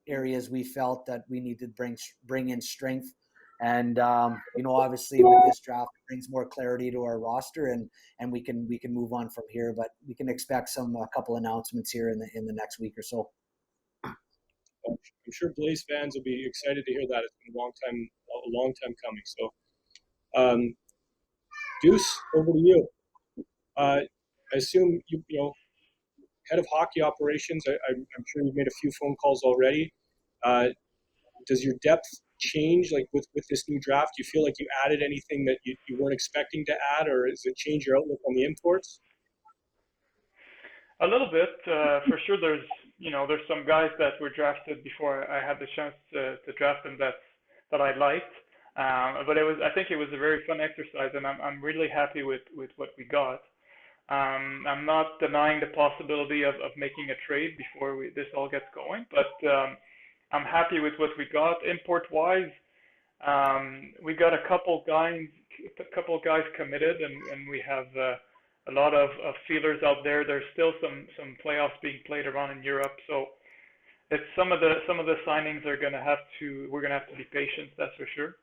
areas we felt that we need to bring in strength. And, obviously with this draft, it brings more clarity to our roster, and we can move on from here. But we can expect a couple announcements here in the next week or so. I'm sure Blaze fans will be excited to hear that. It's been a long time coming. So, Deuce, over to you. I assume you head of hockey operations. I'm sure you've made a few phone calls already. Does your depth change, like with this new draft? Do you feel like you added anything that you weren't expecting to add, or does it change your outlook on the imports? A little bit, for sure. There's some guys that were drafted before I had the chance to draft them that I liked. But I think it was a very fun exercise, and I'm really happy with what we got. I'm not denying the possibility of making a trade before this all gets going, but I'm happy with what we got. Import-wise, we got a couple guys committed, and we have a lot of feelers out there. There's still some playoffs being played around in Europe, so it's some of the signings we're gonna have to be patient. That's for sure.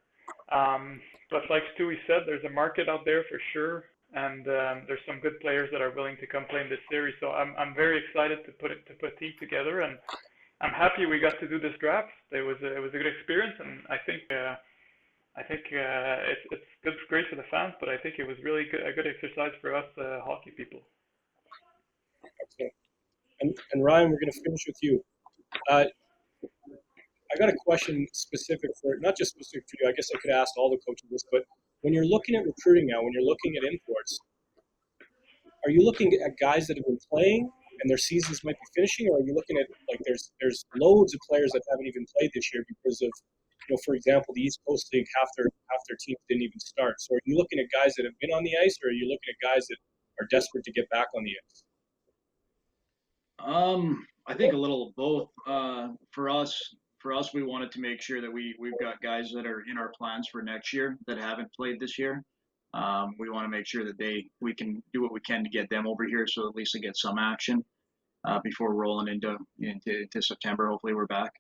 But like Stewie said, there's a market out there for sure, and there's some good players that are willing to come play in this series. So I'm very excited to put a team together, and I'm happy we got to do this draft. It was a good experience, and I think it's great for the fans, but I think it was really a good exercise for us hockey people. Okay. And Ryan, we're going to finish with you. I got a question specific not just specific for you. I guess I could ask all the coaches this, but when you're looking at recruiting now, when you're looking at imports, are you looking at guys that have been playing and their seasons might be finishing, or are you looking at, like, there's loads of players that haven't even played this year because of, for example, the East Coast League, half their teams didn't even start. So are you looking at guys that have been on the ice, or are you looking at guys that are desperate to get back on the ice? I think a little of both. For us, we wanted to make sure that we've got guys that are in our plans for next year that haven't played this year. We want to make sure that we can do what we can to get them over here, so at least they get some action before rolling into September. Hopefully we're back.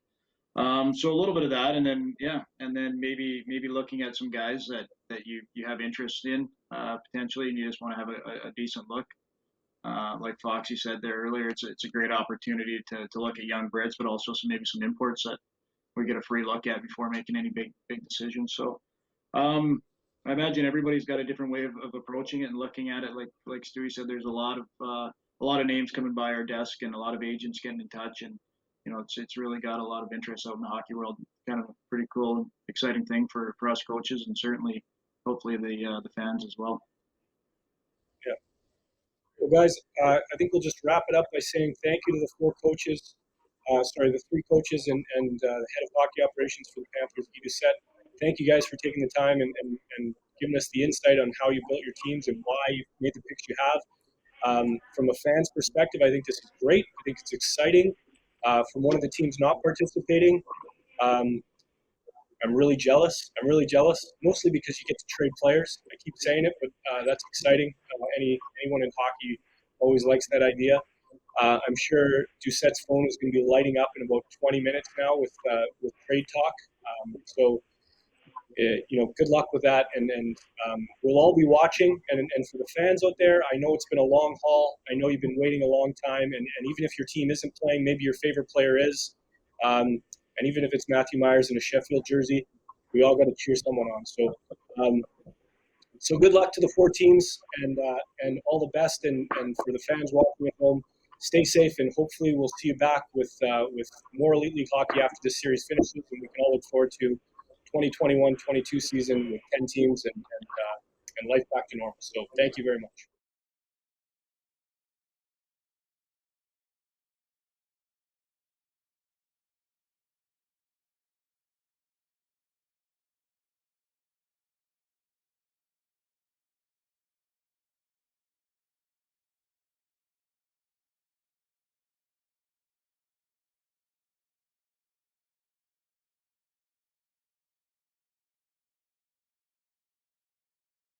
So a little bit of that, and then maybe looking at some guys that you have interest in potentially, and you just want to have a decent look. Like Foxy said there earlier, it's a great opportunity to look at young Brits, but also maybe some imports that we get a free look at before making any big decisions. So I imagine everybody's got a different way of approaching it and looking at it. Like Stewie said, there's a lot of names coming by our desk and a lot of agents getting in touch, and it's really got a lot of interest out in the hockey world. Kind of a pretty cool and exciting thing for us coaches, and certainly hopefully the fans as well. Yeah. Well, guys, I think we'll just wrap it up by saying thank you to the the three coaches and the head of hockey operations for the Panthers, Guy Doucette. Thank you guys for taking the time and giving us the insight on how you built your teams and why you've made the picks you have. From a fan's perspective, I think this is great. I think it's exciting. From one of the teams not participating, I'm really jealous. Mostly because you get to trade players. I keep saying it, but that's exciting. Anyone in hockey always likes that idea. I'm sure Doucette's phone is going to be lighting up in about 20 minutes now with trade talk. So good luck with that, and we'll all be watching. And for the fans out there, I know it's been a long haul. I know you've been waiting a long time, and even if your team isn't playing, maybe your favorite player is. And even if it's Matthew Myers in a Sheffield jersey, we all got to cheer someone on. So good luck to the four teams, and all the best. And for the fans watching at home, stay safe, and hopefully we'll see you back with more Elite League hockey after this series finishes, and we can all look forward to 2021-22 season with 10 teams and life back to normal. So thank you very much.